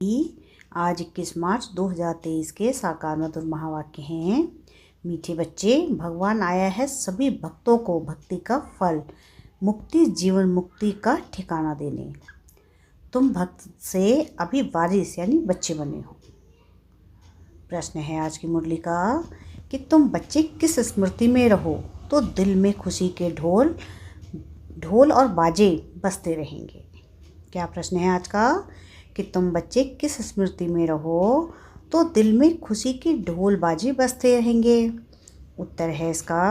आज 21 मार्च 2023 के साकार मधुर महावाक्य हैं। मीठे बच्चे, भगवान आया है सभी भक्तों को भक्ति का फल, मुक्ति जीवन मुक्ति का ठिकाना देने। तुम भक्त से अभी वारिस यानी बच्चे बने हो। प्रश्न है आज की मुरली का कि तुम बच्चे किस स्मृति में रहो तो दिल में खुशी के ढोल और बाजे बजते रहेंगे। क्या प्रश्न है आज का कि तुम बच्चे किस स्मृति में रहो तो दिल में खुशी की ढोल बाजे बजते रहेंगे। उत्तर है इसका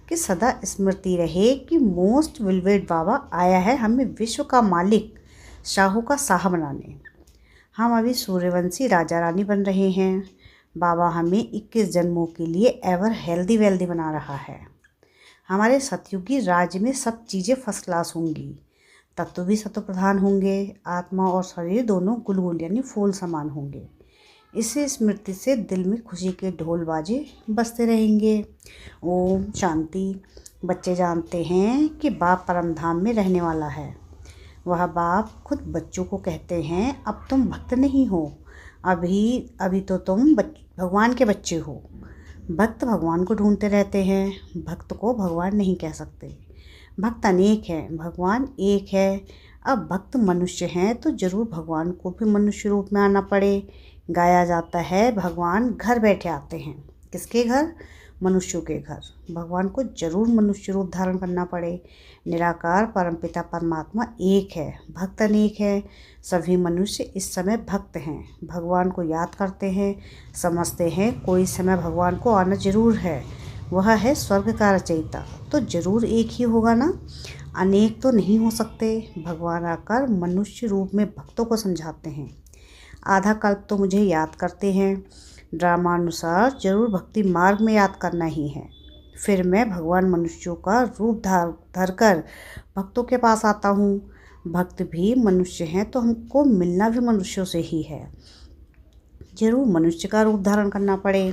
कि सदा स्मृति रहे कि मोस्ट वेलवेट बाबा आया है हमें विश्व का मालिक, शाहों का शाह बनाने। हम अभी सूर्यवंशी राजा रानी बन रहे हैं। बाबा हमें 21 जन्मों के लिए एवर हेल्दी वेल्दी बना रहा है। हमारे सतयुगी राज्य में सब चीज़ें फर्स्ट क्लास होंगी। तत्व भी सत्व प्रधान होंगे। आत्मा और शरीर दोनों गुलगुल यानी फूल समान होंगे। इसी स्मृति से दिल में खुशी के ढोल बाजे बजते रहेंगे। ओम शांति। बच्चे जानते हैं कि बाप परम धाम में रहने वाला है। वह बाप खुद बच्चों को कहते हैं अब तुम भक्त नहीं हो, अभी तो तुम भगवान के बच्चे हो। भक्त भगवान को ढूंढते रहते हैं, भक्त को भगवान नहीं कह सकते। भक्त अनेक हैं, भगवान एक है। अब भक्त मनुष्य हैं तो जरूर भगवान को भी मनुष्य रूप में आना पड़े। गाया जाता है भगवान घर बैठे आते हैं। किसके घर? मनुष्यों के घर। भगवान को जरूर मनुष्य रूप धारण करना पड़े। निराकार परमपिता परमात्मा एक है, भक्त अनेक है। सभी मनुष्य इस समय भक्त हैं, भगवान को याद करते हैं, समझते हैं कोई समय भगवान को आना जरूर है। वह है स्वर्ग का रचयिता, तो जरूर एक ही होगा ना, अनेक तो नहीं हो सकते। भगवान आकर मनुष्य रूप में भक्तों को समझाते हैं। आधा कल्प तो मुझे याद करते हैं। ड्रामानुसार जरूर भक्ति मार्ग में याद करना ही है। फिर मैं भगवान मनुष्यों का रूप धर कर भक्तों के पास आता हूँ। भक्त भी मनुष्य हैं तो हमको मिलना भी मनुष्यों से ही है। जरूर मनुष्य का रूप धारण करना पड़े,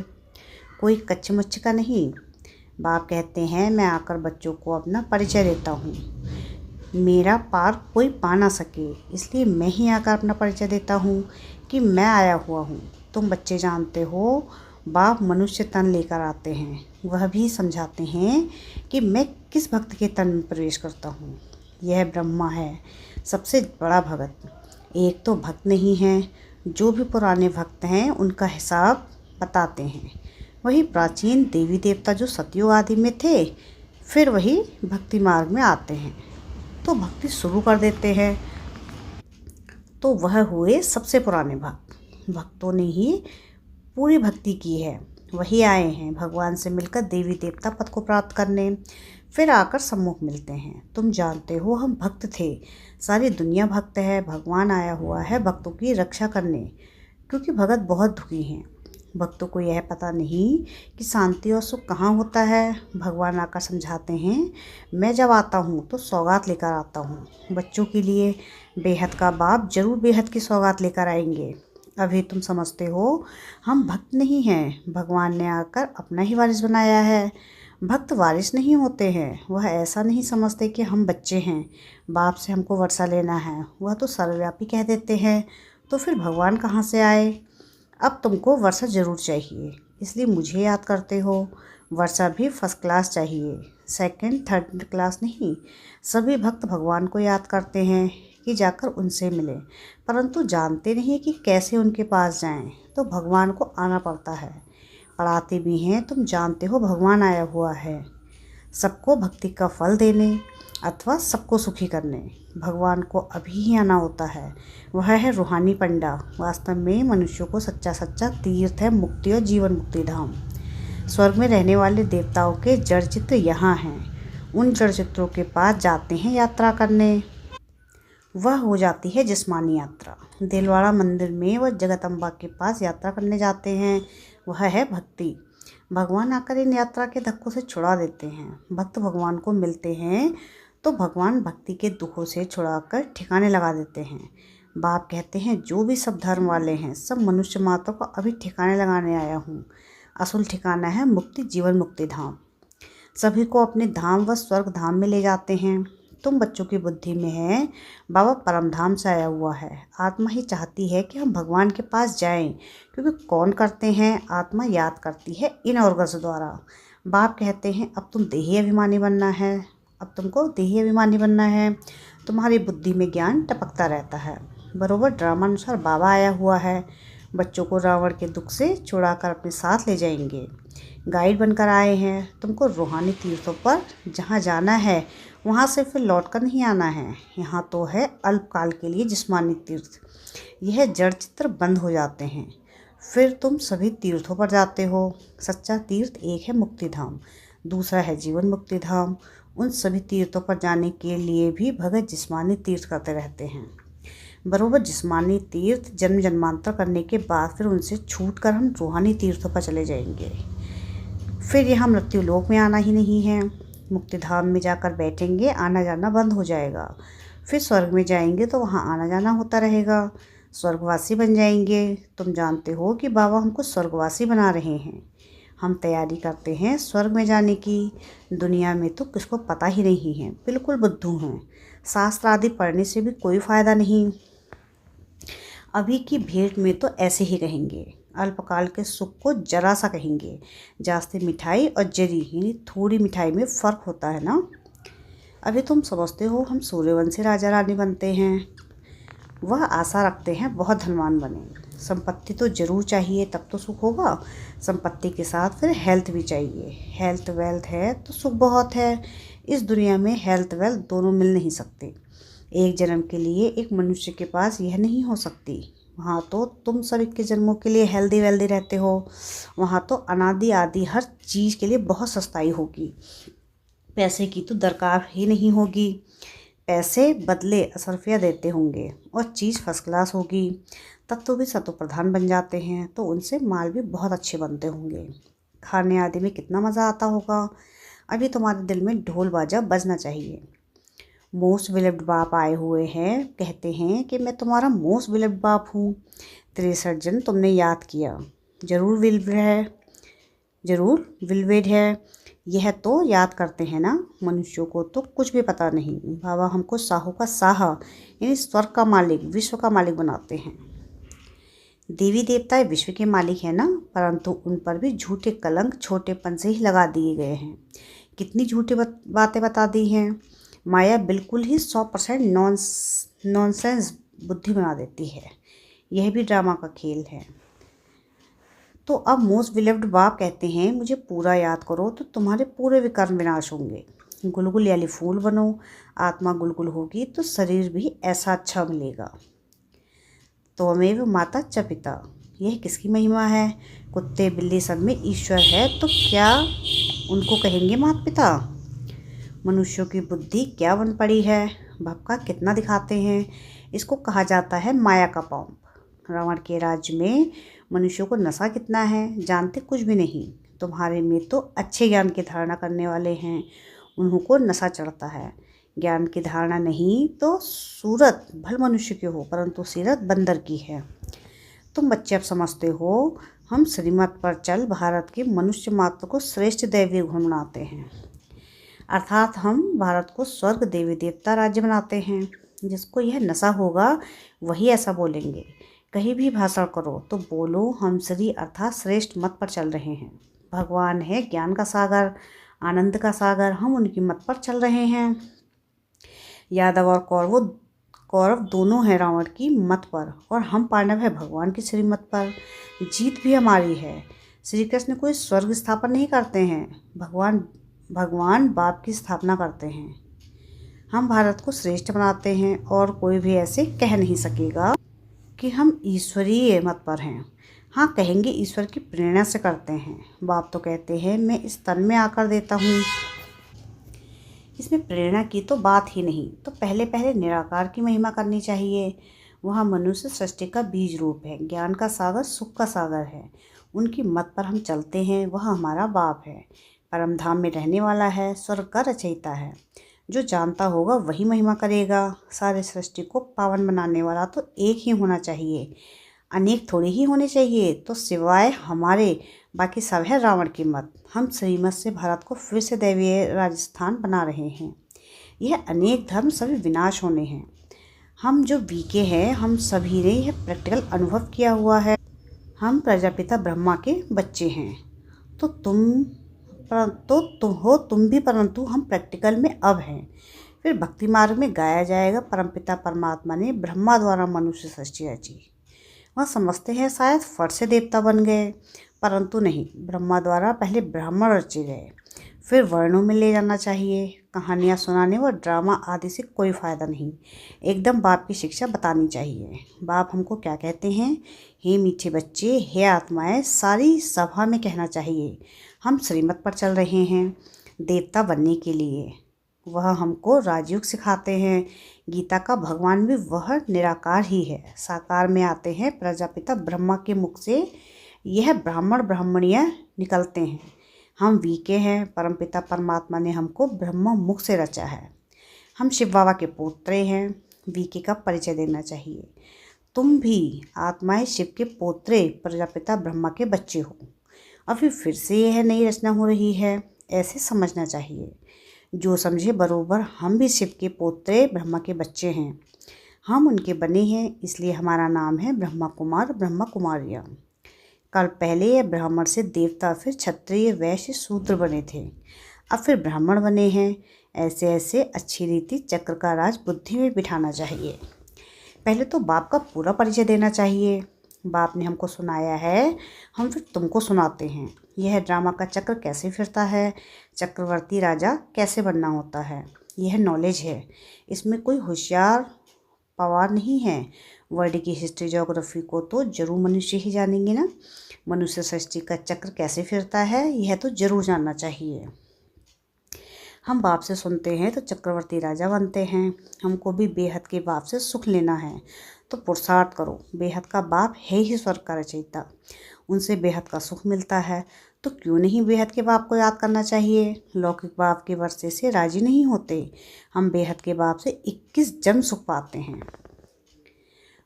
कोई कच्चे मुच्चे का नहीं। बाप कहते हैं मैं आकर बच्चों को अपना परिचय देता हूँ। मेरा पार कोई पा ना सके, इसलिए मैं ही आकर अपना परिचय देता हूँ कि मैं आया हुआ हूँ। तुम बच्चे जानते हो बाप मनुष्य तन लेकर आते हैं। वह भी समझाते हैं कि मैं किस भक्त के तन में प्रवेश करता हूँ। यह ब्रह्मा है, सबसे बड़ा भगत। एक तो भक्त नहीं है, जो भी पुराने भक्त हैं उनका हिसाब बताते हैं। वही प्राचीन देवी देवता जो सतयुग आदि में थे, फिर वही भक्ति मार्ग में आते हैं तो भक्ति शुरू कर देते हैं। तो वह हुए सबसे पुराने भक्त। भक्तों ने ही पूरी भक्ति की है। वही आए हैं भगवान से मिलकर देवी देवता पद को प्राप्त करने, फिर आकर सम्मुख मिलते हैं। तुम जानते हो हम भक्त थे, सारी दुनिया भक्त है। भगवान आया हुआ है भक्तों की रक्षा करने, क्योंकि भगत बहुत दुखी हैं। भक्तों को यह पता नहीं कि शांति और सुख कहाँ होता है। भगवान आकर समझाते हैं मैं जब आता हूँ तो सौगात लेकर आता हूँ बच्चों के लिए। बेहद का बाप जरूर बेहद की सौगात लेकर आएंगे। अभी तुम समझते हो हम भक्त नहीं हैं, भगवान ने आकर अपना ही वारिस बनाया है। भक्त वारिस नहीं होते हैं। वह ऐसा नहीं समझते कि हम बच्चे हैं, बाप से हमको वर्षा लेना है। वह तो सर्वव्यापी कह देते हैं, तो फिर भगवान कहाँ से आए। अब तुमको वर्षा ज़रूर चाहिए, इसलिए मुझे याद करते हो। वर्षा भी फर्स्ट क्लास चाहिए, सेकंड थर्ड क्लास नहीं। सभी भक्त भगवान को याद करते हैं कि जाकर उनसे मिलें, परंतु जानते नहीं कि कैसे उनके पास जाएं। तो भगवान को आना पड़ता है। पढ़ाते भी हैं, तुम जानते हो भगवान आया हुआ है सबको भक्ति का फल देने अथवा सबको सुखी करने। भगवान को अभी ही आना होता है। वह है रूहानी पंडा। वास्तव में मनुष्यों को सच्चा सच्चा तीर्थ है मुक्ति और जीवन मुक्ति धाम। स्वर्ग में रहने वाले देवताओं के जड़ चित्र यहाँ हैं। उन जड़ चित्रों के पास जाते हैं यात्रा करने। वह हो जाती है जिस्मानी यात्रा। दिलवाड़ा मंदिर में वह जगदम्बा के पास यात्रा करने जाते हैं। वह है भक्ति। भगवान आकर इन यात्रा के धक्कों से छुड़ा देते हैं। भक्त भगवान को मिलते हैं तो भगवान भक्ति के दुखों से छुड़ाकर ठिकाने लगा देते हैं। बाप कहते हैं जो भी सब धर्म वाले हैं सब मनुष्य मात्र को अभी ठिकाने लगाने आया हूँ। असल ठिकाना है मुक्ति जीवन मुक्ति धाम। सभी को अपने धाम व स्वर्ग धाम में ले जाते हैं। तुम बच्चों की बुद्धि में है बाबा परमधाम से आया हुआ है। आत्मा ही चाहती है कि हम भगवान के पास जाएं, क्योंकि कौन करते हैं, आत्मा याद करती है इन ऑर्गन्स द्वारा। बाप कहते हैं अब तुम देही अभिमानी बनना है, अब तुमको देही अभिमानी बनना है। तुम्हारी बुद्धि में ज्ञान टपकता रहता है। बरोबर ड्रामानुसार बाबा आया हुआ है, बच्चों को रावण के दुख से छुड़ाकर अपने साथ ले जाएंगे। गाइड बनकर आए हैं। तुमको रूहानी तीर्थों पर जहाँ जाना है वहाँ से फिर लौट कर नहीं आना है। यहाँ तो है अल्पकाल के लिए जिस्मानी तीर्थ। यह जड़ चित्र बंद हो जाते हैं, फिर तुम सभी तीर्थों पर जाते हो। सच्चा तीर्थ एक है मुक्ति धाम, दूसरा है जीवन मुक्ति धाम। उन सभी तीर्थों पर जाने के लिए भी भगत जिस्मानी तीर्थ करते रहते हैं। बरोबर जिस्मानी तीर्थ जन्म जन्मांतर करने के बाद फिर उनसे छूट कर हम रूहानी तीर्थों पर चले जाएंगे। फिर यहाँ मृत्यु लोक में आना ही नहीं है। मुक्तिधाम में जाकर बैठेंगे, आना जाना बंद हो जाएगा। फिर स्वर्ग में जाएंगे तो वहाँ आना जाना होता रहेगा, स्वर्गवासी बन जाएंगे। तुम जानते हो कि बाबा हमको स्वर्गवासी बना रहे हैं। हम तैयारी करते हैं स्वर्ग में जाने की। दुनिया में तो किसको पता ही नहीं है, बिल्कुल बुद्धू हैं। शास्त्र आदि पढ़ने से भी कोई फ़ायदा नहीं। अभी की भेंट में तो ऐसे ही कहेंगे, अल्पकाल के सुख को जरा सा कहेंगे। जास्ती मिठाई और जरी यानी थोड़ी मिठाई में फ़र्क होता है ना। अभी तुम समझते हो हम सूर्यवंशी राजा रानी बनते हैं। वह आशा रखते हैं बहुत धनवान बने। संपत्ति तो जरूर चाहिए, तब तो सुख होगा। संपत्ति के साथ फिर हेल्थ भी चाहिए। हेल्थ वेल्थ है तो सुख बहुत है। इस दुनिया में हेल्थ वेल्थ दोनों मिल नहीं सकते। एक जन्म के लिए एक मनुष्य के पास यह नहीं हो सकती। वहाँ तो तुम सब 21 जन्मों के लिए हेल्दी वेल्दी रहते हो। वहाँ तो अनादि आदि हर चीज़ के लिए बहुत सस्ताई होगी। पैसे की तो दरकार ही नहीं होगी। पैसे बदले असरफिया देते होंगे और चीज़ फर्स्ट क्लास होगी। तत्व भी सत्व प्रधान बन जाते हैं तो उनसे माल भी बहुत अच्छे बनते होंगे। खाने आदि में कितना मज़ा आता होगा। अभी तुम्हारे दिल में ढोल बाजा बजना चाहिए। मोस्ट बिलीव्ड बाप आए हुए हैं, कहते हैं कि मैं तुम्हारा मोस्ट बिलीव्ड बाप हूँ। 63 जन तुमने याद किया, जरूर विलवेड है। यह तो याद करते हैं ना। मनुष्यों को तो कुछ भी पता नहीं। बाबा हमको साहू का साहा यानी स्वर्ग का मालिक, विश्व का मालिक बनाते हैं। देवी देवता विश्व के मालिक है ना, परंतु उन पर भी झूठे कलंक छोटेपन से ही लगा दिए गए हैं। कितनी झूठी बातें बता दी हैं। माया बिल्कुल ही 100% नॉनसेंस बुद्धि बना देती है। यह भी ड्रामा का खेल है। तो अब मोस्ट बिलीव्ड बाप कहते हैं मुझे पूरा याद करो तो तुम्हारे पूरे विकर्म विनाश होंगे। गुलगुल यानी फूल बनो। आत्मा गुलगुल होगी तो शरीर भी ऐसा अच्छा मिलेगा। त्वमेव माता च पिता, यह किसकी महिमा है। कुत्ते बिल्ली सब में ईश्वर है तो क्या उनको कहेंगे माता पिता। मनुष्यों की बुद्धि क्या बन पड़ी है। भपका कितना दिखाते हैं। इसको कहा जाता है माया का पंप। रावण के राज्य में मनुष्यों को नशा कितना है, जानते कुछ भी नहीं। तुम्हारे में तो अच्छे ज्ञान की धारणा करने वाले हैं, उन्हों को नशा चढ़ता है। ज्ञान की धारणा नहीं तो सूरत भल मनुष्य की हो, परंतु सीरत बंदर की है। तुम बच्चे अब समझते हो। हम श्रीमत पर चल भारत के मनुष्य मात्र को श्रेष्ठ दैवीय गुण बनाते हैं, अर्थात हम भारत को स्वर्ग देवी देवता राज्य बनाते हैं। जिसको यह नशा होगा वही ऐसा बोलेंगे। कहीं भी भाषण करो तो बोलो हम श्री अर्थात श्रेष्ठ मत पर चल रहे हैं। भगवान है ज्ञान का सागर, आनंद का सागर, हम उनकी मत पर चल रहे हैं। यादव और कौरव दोनों हैं रावण की मत पर, और हम पांडव है भगवान की श्रीमत पर। जीत भी हमारी है। श्री कृष्ण कोई स्वर्ग स्थापन नहीं करते हैं, भगवान बाप की स्थापना करते हैं। हम भारत को श्रेष्ठ बनाते हैं और कोई भी ऐसे कह नहीं सकेगा कि हम ईश्वरीय मत पर हैं। हाँ कहेंगे ईश्वर की प्रेरणा से करते हैं। बाप तो कहते हैं मैं इस तन में आकर देता हूँ। इसमें प्रेरणा की तो बात ही नहीं। तो पहले निराकार की महिमा करनी चाहिए। वह मनुष्य सृष्टि का बीज रूप है, ज्ञान का सागर, सुख का सागर है। उनकी मत पर हम चलते हैं। वह हमारा बाप है, परम धाम में रहने वाला है, स्वर्ग का रचयिता है। जो जानता होगा वही महिमा करेगा। सारे सृष्टि को पावन बनाने वाला तो एक ही होना चाहिए, अनेक थोड़े ही होने चाहिए। तो सिवाय हमारे बाकी सब है रावण की मत। हम श्रीमत से भारत को फिर से दैवीय राजस्थान बना रहे हैं। यह अनेक धर्म सभी विनाश होने हैं। हम जो वीके हैं, हम सभी ने यह प्रैक्टिकल अनुभव किया हुआ है। हम प्रजापिता ब्रह्मा के बच्चे हैं। तो तुम भी, परंतु हम प्रैक्टिकल में अब हैं। फिर भक्ति मार्ग में गाया जाएगा, परमपिता परमात्मा ने ब्रह्मा द्वारा मनुष्य सृष्टि रची। वह समझते हैं शायद फट से देवता बन गए, परंतु नहीं, ब्रह्मा द्वारा पहले ब्राह्मण रचे गए, फिर वर्णों में ले जाना चाहिए। कहानियाँ सुनाने व ड्रामा आदि से कोई फ़ायदा नहीं, एकदम बाप की शिक्षा बतानी चाहिए। बाप हमको क्या कहते हैं? हे मीठे बच्चे, हे आत्माएं, सारी सभा में कहना चाहिए, हम श्रीमत पर चल रहे हैं देवता बनने के लिए। वह हमको राजयोग सिखाते हैं। गीता का भगवान भी वह निराकार ही है, साकार में आते हैं। प्रजापिता ब्रह्मा के मुख से यह ब्राह्मण ब्राह्मणियाँ निकलते हैं। हम वीके हैं, परमपिता परमात्मा ने हमको ब्रह्म मुख से रचा है। हम शिव बाबा के पोत्रे हैं। वीके का परिचय देना चाहिए। तुम भी आत्माएं शिव के पोत्रे, प्रजापिता ब्रह्मा के बच्चे हो। अभी फिर से यह नई रचना हो रही है, ऐसे समझना चाहिए। जो समझे बरोबर, हम भी शिव के पोत्रे, ब्रह्मा के बच्चे हैं। हम उनके बने हैं, इसलिए हमारा नाम है ब्रह्मा कुमार, ब्रह्मा कुमारियाँ। कल पहले यह ब्राह्मण से देवता, फिर क्षत्रिय, वैश्य, शूद्र बने थे, अब फिर ब्राह्मण बने हैं। ऐसे ऐसे अच्छी रीति चक्र का राज बुद्धि में बिठाना चाहिए। पहले तो बाप का पूरा परिचय देना चाहिए। बाप ने हमको सुनाया है, हम फिर तुमको सुनाते हैं। यह ड्रामा का चक्र कैसे फिरता है, चक्रवर्ती राजा कैसे बनना होता है, यह नॉलेज है। इसमें कोई होशियार पवार नहीं है। वर्ल्ड की हिस्ट्री ज्योग्राफी को तो जरूर मनुष्य ही जानेंगे ना। मनुष्य सृष्टि का चक्र कैसे फिरता है, यह तो जरूर जानना चाहिए। हम बाप से सुनते हैं तो चक्रवर्ती राजा बनते हैं। हमको भी बेहद के बाप से सुख लेना है, तो पुरुषार्थ करो। बेहद का बाप है ही स्वर्ग का रचयिता, उनसे बेहद का सुख मिलता है, तो क्यों नहीं बेहद के बाप को याद करना चाहिए। लौकिक बाप के वर्षे से राजी नहीं होते। हम बेहद के बाप से 21 जन्म सुख पाते हैं।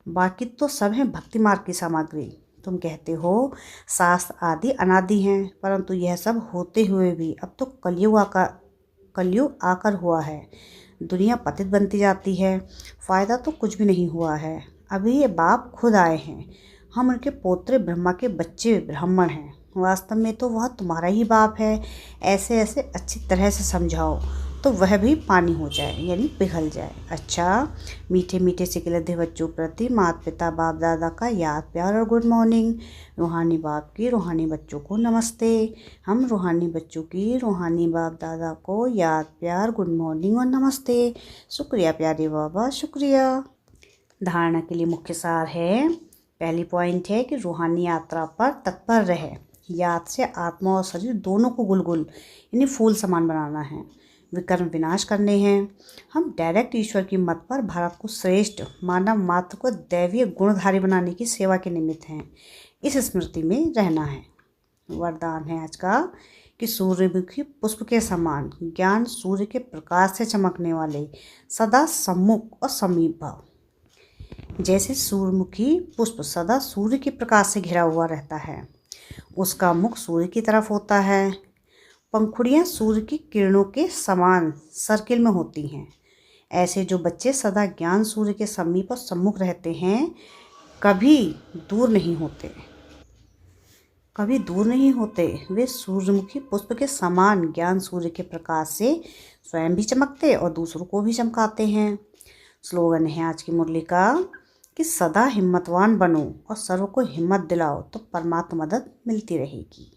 बाकी तो सब है भक्ति मार्ग की सामग्री। तुम कहते हो शास्त्र आदि अनादि हैं, परंतु यह सब होते हुए भी अब तो कलयुग आकर हुआ है। दुनिया पतित बनती जाती है, फ़ायदा तो कुछ भी नहीं हुआ है। अभी ये बाप खुद आए हैं, हम उनके पोत्रे, ब्रह्मा के बच्चे, ब्राह्मण हैं। वास्तव में तो वह तुम्हारा ही बाप है। ऐसे ऐसे अच्छी तरह से समझाओ तो वह भी पानी हो जाए, यानी पिघल जाए। अच्छा, मीठे मीठे सिकलधे बच्चों प्रति माता पिता बाप दादा का याद प्यार और गुड मॉर्निंग। रूहानी बाप की रूहानी बच्चों को नमस्ते। हम रूहानी बच्चों की रूहानी बाप दादा को याद प्यार, गुड मॉर्निंग और नमस्ते। शुक्रिया प्यारे बाबा, शुक्रिया। धारणा के लिए मुख्य सार है। पहली पॉइंट है कि रूहानी यात्रा पर तत्पर रहे। याद से आत्मा और शरीर दोनों को गुलगुल यानी फूल समान बनाना है, विकर्म विनाश करने हैं। हम डायरेक्ट ईश्वर की मत पर भारत को श्रेष्ठ मानव मात्र को दैवीय गुणधारी बनाने की सेवा के निमित्त हैं, इस स्मृति में रहना है। वरदान है आज का कि सूर्यमुखी पुष्प के समान ज्ञान सूर्य के प्रकाश से चमकने वाले, सदा सम्मुख और समीप भाव। जैसे सूर्यमुखी पुष्प सदा सूर्य के प्रकाश से घिरा हुआ रहता है, उसका मुख सूर्य की तरफ होता है, पंखुड़ियाँ सूर्य की किरणों के समान सर्किल में होती हैं। ऐसे जो बच्चे सदा ज्ञान सूर्य के समीप और सम्मुख रहते हैं, कभी दूर नहीं होते। वे सूर्यमुखी पुष्प के समान ज्ञान सूर्य के प्रकाश से स्वयं भी चमकते और दूसरों को भी चमकाते हैं। स्लोगन है आज की मुरली का कि सदा हिम्मतवान बनो और सर्व को हिम्मत दिलाओ तो परमात्मा मदद मिलती रहेगी।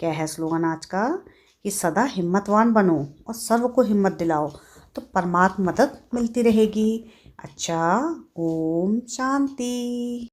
क्या है स्लोगन आज का? कि सदा हिम्मतवान बनो और सर्व को हिम्मत दिलाओ तो परमात्मा मदद मिलती रहेगी। अच्छा, ओम शांति।